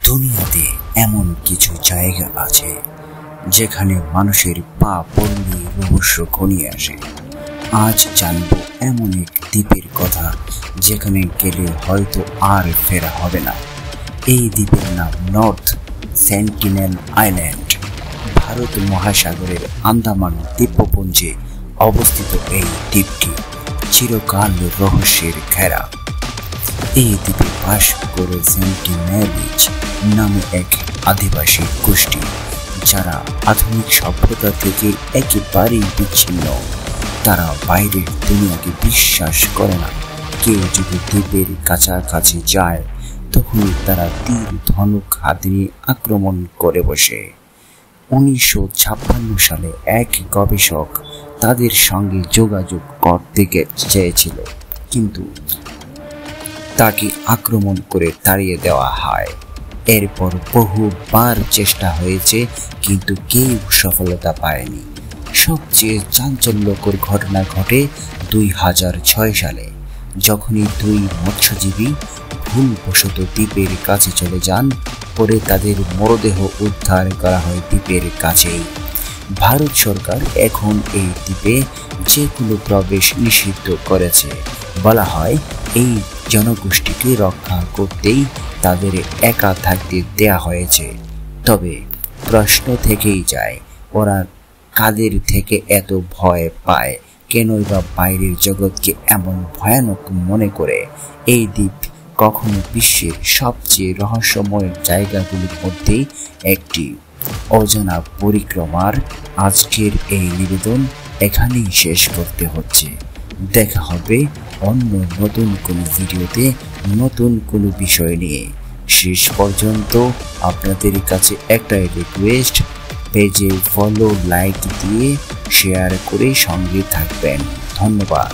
দুনিয়াতে এমন কিছু জায়গা আছে যেখানে মানুষের পা পড়লে রহস্য ঘনিয়ে আসে। আজ জানব এমন এক দ্বীপের কথা যেখানে গেলে হয়তো আর ফেরা হবে না। এই দ্বীপের নাম নর্থ সেন্টিনেল আইল্যান্ড। ভারত মহাসাগরের আন্দামান দ্বীপপুঞ্জে অবস্থিত এই দ্বীপটি চিরকাল রহস্যের ঘেরা। এই দ্বীপে বাস করে সেন্টিনেলিজ নামে এক আদিবাসী গোষ্ঠী, যারা আধুনিক সভ্যতা থেকে একেবারেই বিচ্ছিন্ন। তারা বাইরের দুনিয়াকে বিশ্বাস করে না। কেউ যদি দ্বীপের কাছাকাছি যায়, তখনই তারা তীর ধনুক হাতে নিয়ে আক্রমণ করে বসে। 1956 সালে এক গবেষক তাদের সঙ্গে যোগাযোগ করতে চেয়েছিল, কিন্তু তাকে আক্রমণ করে তাড়িয়ে দেওয়া হয়। এরপর বহুবার চেষ্টা হয়েছে, কিন্তু কেউ সফলতা পায়নি। সবচেয়ে চাঞ্চল্যকর ঘটনা ঘটে 2006 সালে, যখনই দুই মৎস্যজীবী ভুলবশত দ্বীপের কাছে চলে যান। পরে তাদের মরদেহ উদ্ধার করা হয় দ্বীপের কাছেই। ভারত সরকার এখন এই দ্বীপে যে কোনো প্রবেশ নিষিদ্ধ করেছে। বলা হয় এই জনগোষ্ঠীকে রক্ষা করতেই তাদের একা থাকতে দেয়া হয়েছে। তবে প্রশ্ন থেকেই যায়, ওরা কাদের থেকে এত ভয় পায়? কেনই বা বাইরের জগৎকে এমন ভয়ানক মনে করে? এই দ্বীপ কখনো বিশ্বের সবচেয়ে রহস্যময় জায়গাগুলির মধ্যে একটি। অজানা পরিক্রমার আজকের এই নিবেদন এখানেই শেষ করতে হচ্ছে। দেখা হবে অন্য নতুন কোনো ভিডিওতে, নতুন কোনো বিষয় নিয়ে। শেষ পর্যন্ত আপনাদের কাছে একটাই রিকোয়েস্ট, পেজে ফলো, লাইক দিয়ে শেয়ার করে সঙ্গে থাকবেন। ধন্যবাদ।